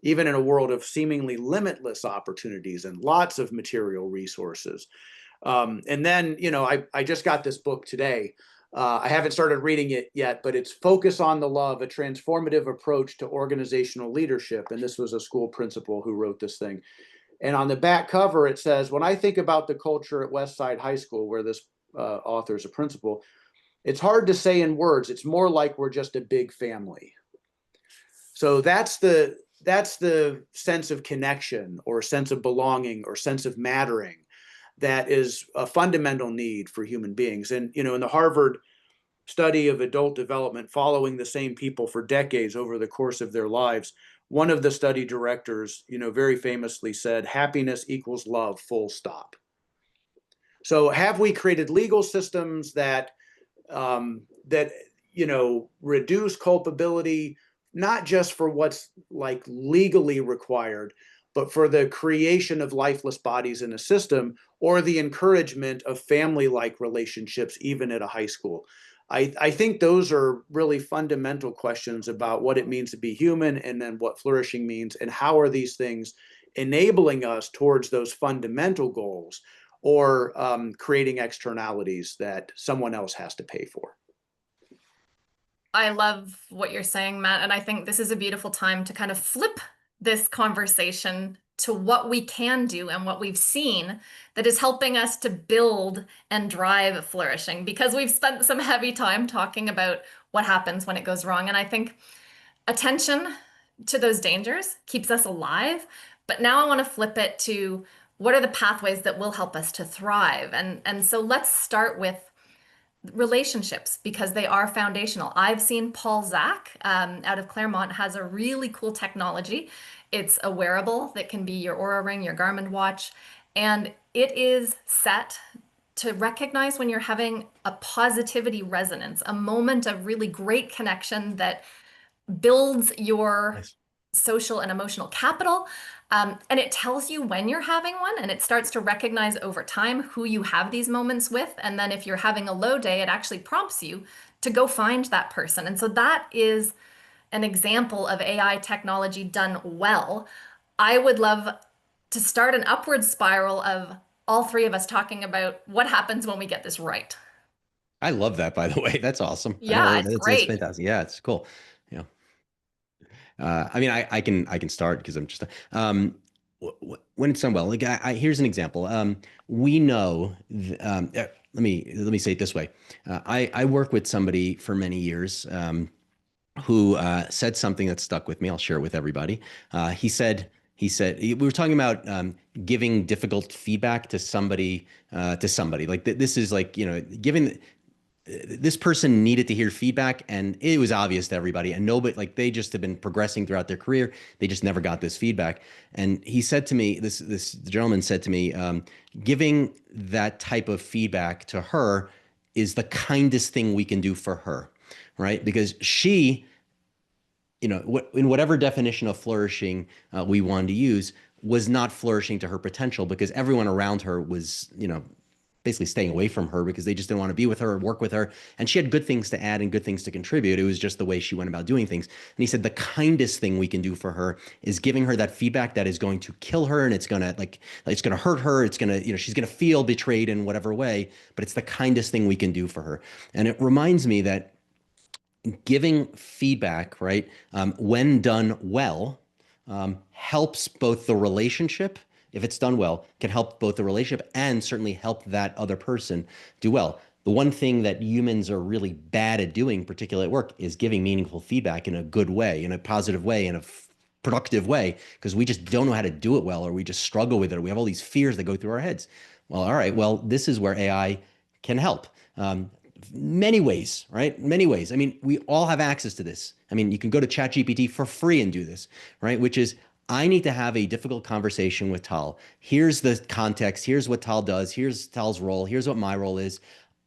[SPEAKER 4] even in a world of seemingly limitless opportunities and lots of material resources. And then, I just got this book today. I haven't started reading it yet, but it's Focus on the Love, a transformative approach to organizational leadership. And this was a school principal who wrote this thing. And on the back cover, it says, when I think about the culture at Westside High School, where this author is a principal, it's hard to say in words. It's more like we're just a big family. So that's the sense of connection or sense of belonging or sense of mattering that is a fundamental need for human beings. And, in the Harvard study of adult development, following the same people for decades over the course of their lives, one of the study directors, very famously said, happiness equals love, full stop. So have we created legal systems that, reduce culpability, not just for what's like legally required, but for the creation of lifeless bodies in a system, or the encouragement of family-like relationships, even at a high school? I think those are really fundamental questions about what it means to be human, and then what flourishing means, and how are these things enabling us towards those fundamental goals, or creating externalities that someone else has to pay for.
[SPEAKER 3] I love what you're saying, Matt, and I think this is a beautiful time to kind of flip this conversation to what we can do and what we've seen that is helping us to build and drive flourishing, because we've spent some heavy time talking about what happens when it goes wrong. And I think attention to those dangers keeps us alive. But now I want to flip it to what are the pathways that will help us to thrive? And so let's start with relationships, because they are foundational. I've seen Paul Zak out of Claremont has a really cool technology. It's a wearable that can be your Oura Ring, your Garmin watch, and it is set to recognize when you're having a positivity resonance, a moment of really great connection that builds your
[SPEAKER 2] Nice.
[SPEAKER 3] social and emotional capital. And it tells you when you're having one, and it starts to recognize over time who you have these moments with. And then if you're having a low day, it actually prompts you to go find that person. And so that is an example of AI technology done well. I would love to start an upward spiral of all three of us talking about what happens when we get this right.
[SPEAKER 2] I love that, by the way. That's awesome. I
[SPEAKER 3] Yeah,
[SPEAKER 2] don't,
[SPEAKER 3] it's
[SPEAKER 2] it's
[SPEAKER 3] great.
[SPEAKER 2] fantastic. Yeah, it's cool. Yeah. I mean, I can start because I'm just when it's done well. Like here's an example. We know. Let me say it this way. I work with somebody for many years who said something that stuck with me. I'll share it with everybody. He said we were talking about giving difficult feedback to somebody like this is like giving this person needed to hear feedback, and it was obvious to everybody, and nobody, like, they just have been progressing throughout their career. They just never got this feedback. And he said to me, this gentleman said to me, giving that type of feedback to her is the kindest thing we can do for her, right? Because she, in whatever definition of flourishing we wanted to use, was not flourishing to her potential, because everyone around her was, basically staying away from her because they just didn't want to be with her or work with her. And she had good things to add and good things to contribute. It was just the way she went about doing things. And he said the kindest thing we can do for her is giving her that feedback that is going to kill her, and it's going to hurt her. It's going to, she's going to feel betrayed in whatever way, but it's the kindest thing we can do for her. And it reminds me that giving feedback, right, when done well, helps both the relationship. If it's done well, can help both the relationship and certainly help that other person do well. The one thing that humans are really bad at doing, particularly at work, is giving meaningful feedback in a good way, in a positive way, in a productive way, because we just don't know how to do it well, or we just struggle with it. Or we have all these fears that go through our heads. Well, all right, well, this is where AI can help. Many ways, right? Many ways. I mean, we all have access to this. I mean, you can go to ChatGPT for free and do this, right? Which is I need to have a difficult conversation with Tal. Here's the context. Here's what Tal does. Here's Tal's role. Here's what my role is.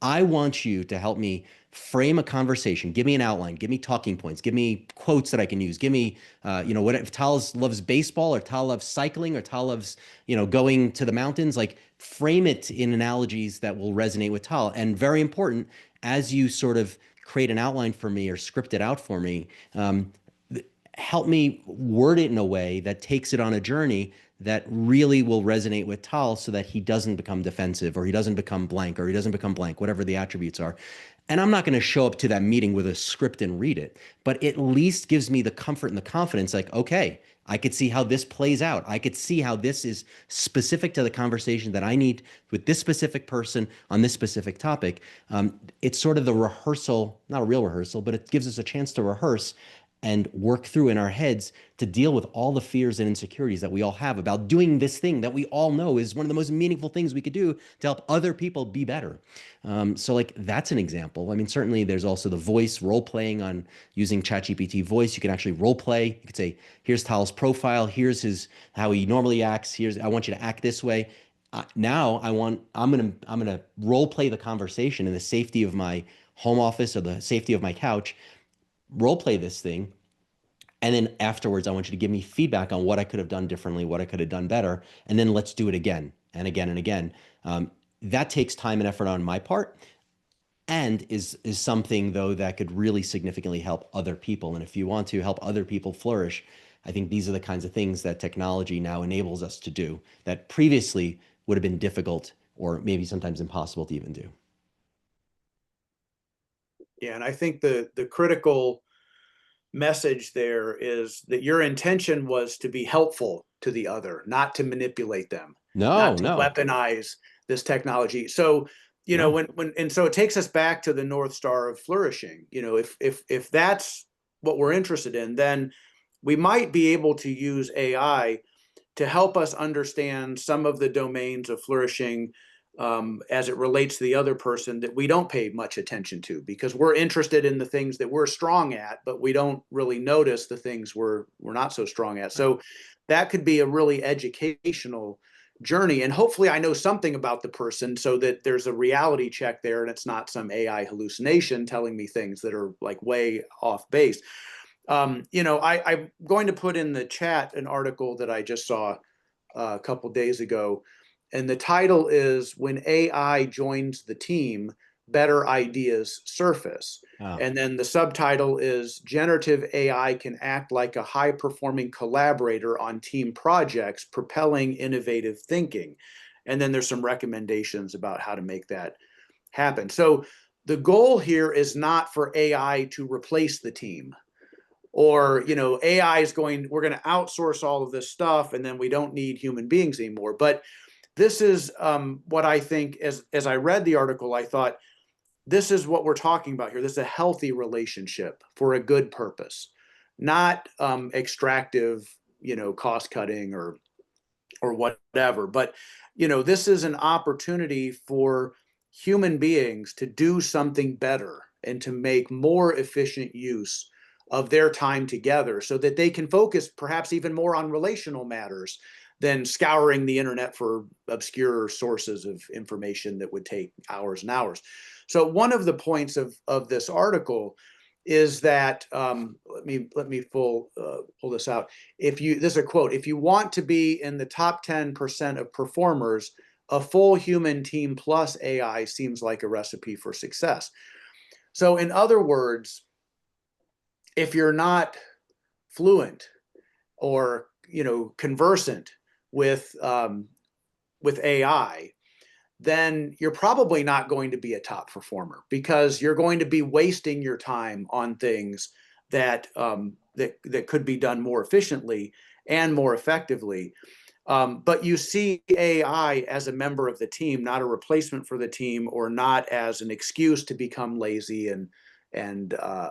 [SPEAKER 2] I want you to help me frame a conversation. Give me an outline. Give me talking points. Give me quotes that I can use. Give me, what if Tal loves baseball or Tal loves cycling or Tal loves, going to the mountains. Like frame it in analogies that will resonate with Tal. And very important, as you sort of create an outline for me or script it out for me, help me word it in a way that takes it on a journey that really will resonate with Tal so that he doesn't become defensive or he doesn't become blank or he doesn't become blank, whatever the attributes are. And I'm not going to show up to that meeting with a script and read it, but at least gives me the comfort and the confidence like, okay, I could see how this plays out. I could see how this is specific to the conversation that I need with this specific person on this specific topic. It's sort of the rehearsal, not a real rehearsal, but it gives us a chance to rehearse and work through in our heads to deal with all the fears and insecurities that we all have about doing this thing that we all know is one of the most meaningful things we could do to help other people be better. So like that's an example. I mean, certainly there's also the voice role playing on using ChatGPT voice. You can actually role play. You could say, here's Tal's profile. Here's how he normally acts. I want you to act this way. Now I'm gonna role play the conversation in the safety of my home office or the safety of my couch, role play this thing. And then afterwards, I want you to give me feedback on what I could have done differently, what I could have done better. And then let's do it again and again and again. That takes time and effort on my part and is something, though, that could really significantly help other people. And if you want to help other people flourish, I think these are the kinds of things that technology now enables us to do that previously would have been difficult or maybe sometimes impossible to even do.
[SPEAKER 4] Yeah, and I think the critical message there is that your intention was to be helpful to the other, not to manipulate them,
[SPEAKER 2] No,
[SPEAKER 4] not to
[SPEAKER 2] no,
[SPEAKER 4] weaponize this technology. So,
[SPEAKER 2] no.
[SPEAKER 4] and so it takes us back to the North Star of flourishing. If that's what we're interested in, then we might be able to use AI to help us understand some of the domains of flourishing as it relates to the other person that we don't pay much attention to because we're interested in the things that we're strong at, but we don't really notice the things we're not so strong at. So that could be a really educational journey. And hopefully I know something about the person so that there's a reality check there and it's not some AI hallucination telling me things that are like way off base. I'm going to put in the chat an article that I just saw a couple days ago, and the title is "When AI Joins the Team, Better Ideas Surface."
[SPEAKER 2] Oh.
[SPEAKER 4] And then the subtitle is "Generative AI Can Act Like a High-Performing Collaborator on Team Projects, Propelling Innovative Thinking." And then there's some recommendations about how to make that happen. So the goal here is not for AI to replace the team or AI is we're going to outsource all of this stuff and then we don't need human beings anymore. But this is what I think, as I read the article, I thought this is what we're talking about here. This is a healthy relationship for a good purpose, not extractive, cost cutting or whatever. But this is an opportunity for human beings to do something better and to make more efficient use of their time together so that they can focus perhaps even more on relational matters than scouring the internet for obscure sources of information that would take hours and hours. So one of the points of this article is that let me pull this out. This is a quote: "If you want to be in the top 10% of performers, a full human team plus AI seems like a recipe for success." So in other words, if you're not fluent or conversant with AI, then you're probably not going to be a top performer because you're going to be wasting your time on things that that could be done more efficiently and more effectively. But you see AI as a member of the team, not a replacement for the team, or not as an excuse to become lazy and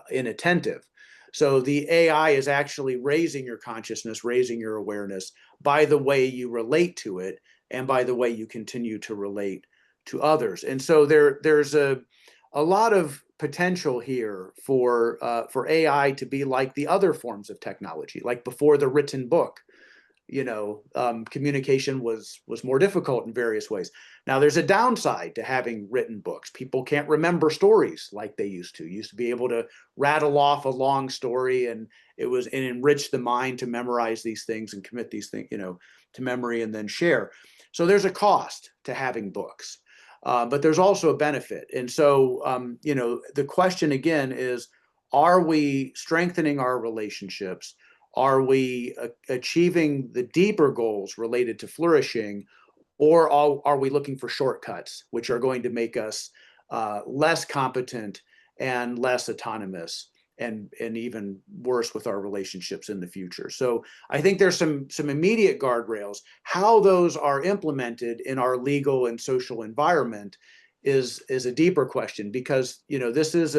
[SPEAKER 4] inattentive. So the AI is actually raising your consciousness, raising your awareness by the way you relate to it and by the way you continue to relate to others. And so there's a lot of potential here for AI to be like the other forms of technology, like before the written book. communication was more difficult in various ways. Now, there's a downside to having written books. People can't remember stories like they used to. You used to be able to rattle off a long story, and it enriched the mind to memorize these things and commit these things, to memory and then share. So there's a cost to having books, but there's also a benefit. And so, the question again is, are we strengthening our relationships? Are we achieving the deeper goals related to flourishing, or are we looking for shortcuts, which are going to make us less competent and less autonomous, and even worse with our relationships in the future? So I think there's some immediate guardrails. How those are implemented in our legal and social environment is a deeper question, because this is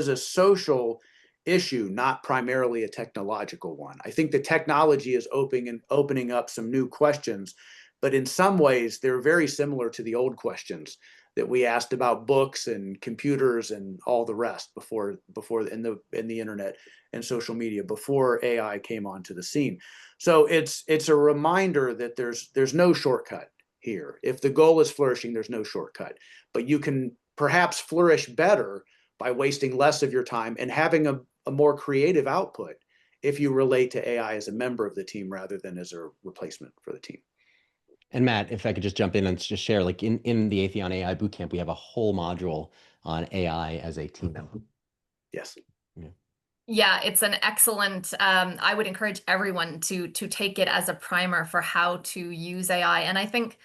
[SPEAKER 4] a social issue, not primarily a technological one. I think the technology is opening up some new questions, but in some ways they're very similar to the old questions that we asked about books and computers and all the rest before in the internet and social media, before AI came onto the scene. So it's a reminder that there's no shortcut here. If the goal is flourishing, there's no shortcut, but you can perhaps flourish better by wasting less of your time and having a more creative output if you relate to AI as a member of the team rather than as a replacement for the team.
[SPEAKER 2] And Matt, if I could just jump in and just share, like in the AETHEON AI Bootcamp, we have a whole module on AI as a team member.
[SPEAKER 4] Yes.
[SPEAKER 3] Yeah, it's an excellent, I would encourage everyone to take it as a primer for how to use AI. And I think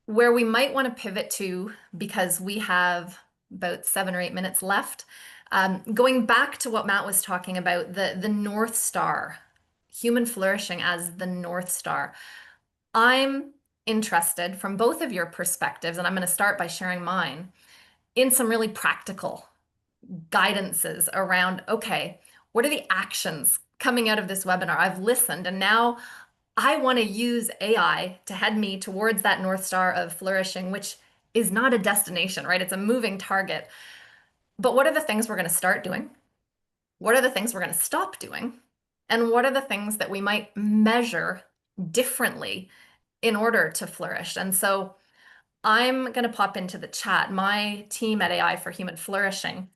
[SPEAKER 3] where we might want to pivot to, because we have about 7 or 8 minutes left, going back to what Matt was talking about, the North Star, human flourishing as the North Star. I'm interested from both of your perspectives, and I'm going to start by sharing mine, in some really practical guidances around, okay, what are the actions coming out of this webinar? I've listened, and now I want to use AI to head me towards that North Star of flourishing, which is not a destination, right? It's a moving target. But what are the things we're going to start doing? What are the things we're going to stop doing? And what are the things that we might measure differently in order to flourish? And so I'm going to pop into the chat. My team at AI for Human Flourishing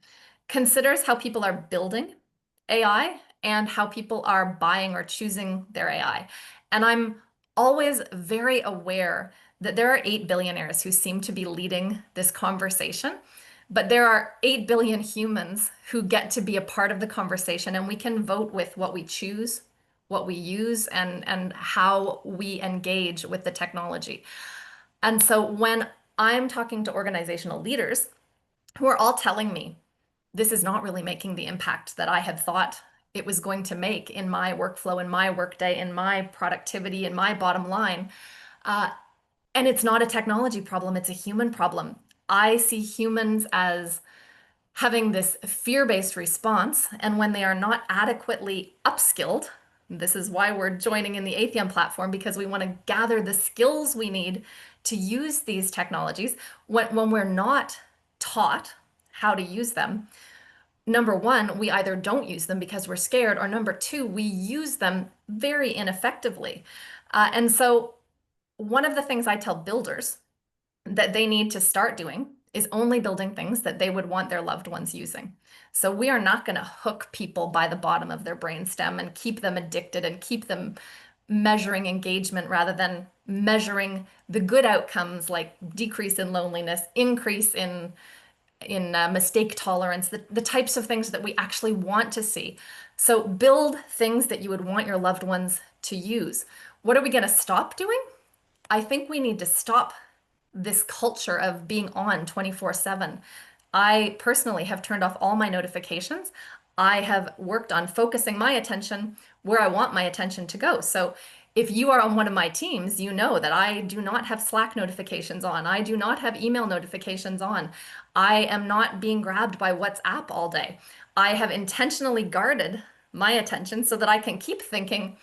[SPEAKER 3] considers how people are building AI and how people are buying or choosing their AI. And I'm always very aware that there are 8 billionaires who seem to be leading this conversation, but there are 8 billion humans who get to be a part of the conversation, and we can vote with what we choose, what we use, and how we engage with the technology. And so when I'm talking to organizational leaders who are all telling me, this is not really making the impact that I had thought it was going to make in my workflow, in my workday, in my productivity, in my bottom line. And it's not a technology problem, it's a human problem. I see humans as having this fear-based response, and when they are not adequately upskilled, this is why we're joining in the AETHEON platform, because we want to gather the skills we need to use these technologies. When we're not taught how to use them, number one, we either don't use them because we're scared, or number two, we use them very ineffectively. And so one of the things I tell builders that they need to start doing is only building things that they would want their loved ones using. So we are not going to hook people by the bottom of their brainstem and keep them addicted and keep them measuring engagement rather than measuring the good outcomes like decrease in loneliness, increase in mistake tolerance, the types of things that we actually want to see. So build things that you would want your loved ones to use. What are we going to stop doing? I think we need to stop this culture of being on 24/7. I personally have turned off all my notifications. I have worked on focusing my attention where I want my attention to go. So if you are on one of my teams, you know that I do not have Slack notifications on. I do not have email notifications on. I am not being grabbed by WhatsApp all day. I have intentionally guarded my attention so that I can keep thinking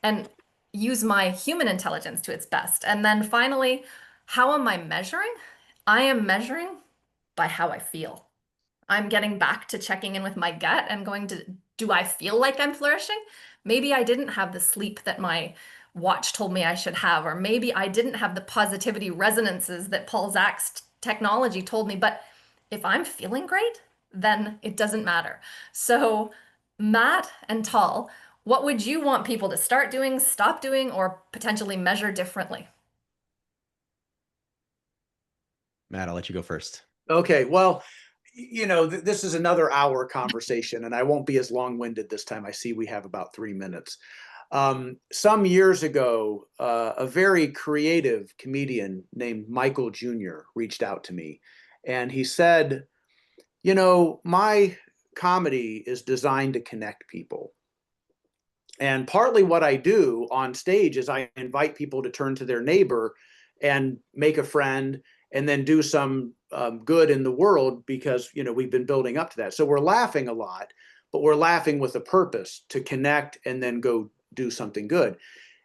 [SPEAKER 3] and use my human intelligence to its best. And then finally, how am I measuring? I am measuring by how I feel. I'm getting back to checking in with my gut and going, Do I feel like I'm flourishing? Maybe I didn't have the sleep that my watch told me I should have, or maybe I didn't have the positivity resonances that Paul Zach's technology told me. But if I'm feeling great, then it doesn't matter. So, Matt and Tal, what would you want people to start doing, stop doing, or potentially measure differently?
[SPEAKER 2] Matt, I'll let you go first.
[SPEAKER 4] Okay, well, this is another hour conversation, and I won't be as long-winded this time. I see we have about 3 minutes. Some years ago, a very creative comedian named Michael Jr. reached out to me, and he said, my comedy is designed to connect people. And partly what I do on stage is I invite people to turn to their neighbor and make a friend and then do some good in the world because, we've been building up to that. So we're laughing a lot, but we're laughing with a purpose to connect and then go do something good.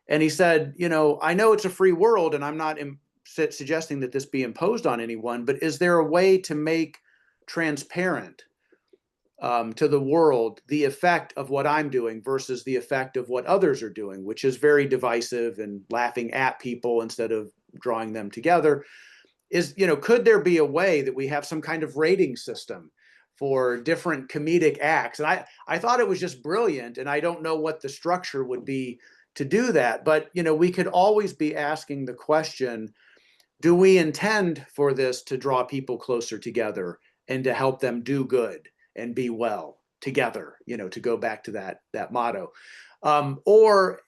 [SPEAKER 4] And he said, I know it's a free world and I'm not suggesting that this be imposed on anyone, but is there a way to make transparent to the world the effect of what I'm doing versus the effect of what others are doing, which is very divisive and laughing at people instead of drawing them together? Could there be a way that we have some kind of rating system for different comedic acts? And I thought it was just brilliant, and I don't know what the structure would be to do that. But, we could always be asking the question, do we intend for this to draw people closer together and to help them do good and be well together, to go back to that motto, or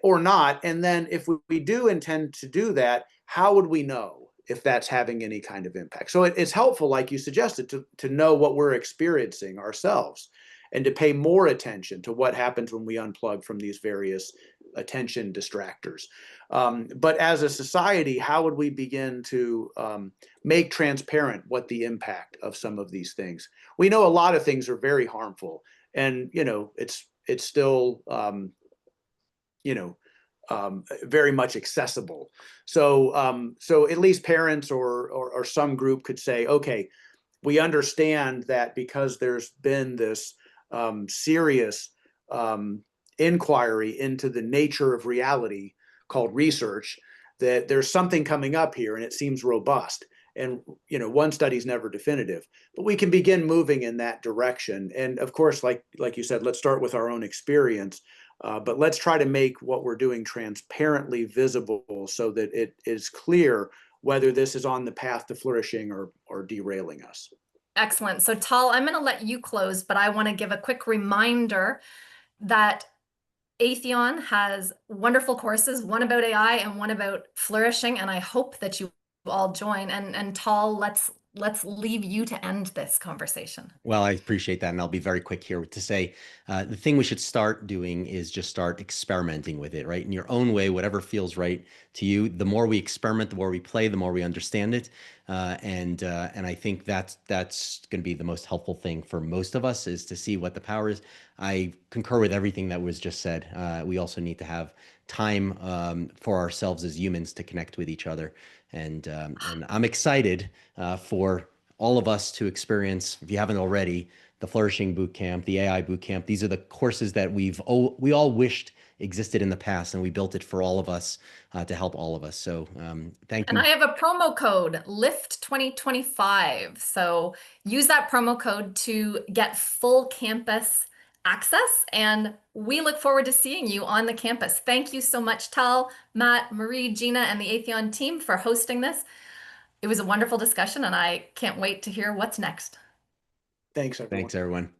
[SPEAKER 4] not? And then if we do intend to do that, how would we know if that's having any kind of impact? So it's helpful, like you suggested, to know what we're experiencing ourselves and to pay more attention to what happens when we unplug from these various attention distractors. But as a society, how would we begin to make transparent what the impact of some of these things? We know a lot of things are very harmful, and it's still very much accessible. So at least parents or some group could say, okay, we understand that because there's been this serious inquiry into the nature of reality called research, that there's something coming up here and it seems robust. And one study's never definitive, but we can begin moving in that direction. And of course, like you said, let's start with our own experience, but let's try to make what we're doing transparently visible so that it is clear whether this is on the path to flourishing or derailing us.
[SPEAKER 3] Excellent. So Tal, I'm going to let you close, but I want to give a quick reminder that AETHEON has wonderful courses, one about AI and one about flourishing, and I hope that you all join. And Tal, let's leave you to end this conversation.
[SPEAKER 2] Well, I appreciate that, and I'll be very quick here to say the thing we should start doing is just start experimenting with it, right? In your own way, whatever feels right to you. The more we experiment, the more we play, the more we understand it, and I think that's going to be the most helpful thing for most of us, is to see what the power is. I concur with everything that was just said. We also need to have time for ourselves as humans to connect with each other, and I'm excited for all of us to experience, if you haven't already, the Flourishing Bootcamp, the AI Bootcamp. These are the courses that we all wished existed in the past, and we built it for all of us to help all of us. So thank you.
[SPEAKER 3] And I have a promo code, LIFT2025. So use that promo code to get full campus access, and we look forward to seeing you on the campus. Thank you so much, Tal, Matt, Marie, Gina, and the AETHEON team for hosting this. It was a wonderful discussion, and I can't wait to hear what's next.
[SPEAKER 4] Thanks, everyone.
[SPEAKER 2] Thanks, everyone.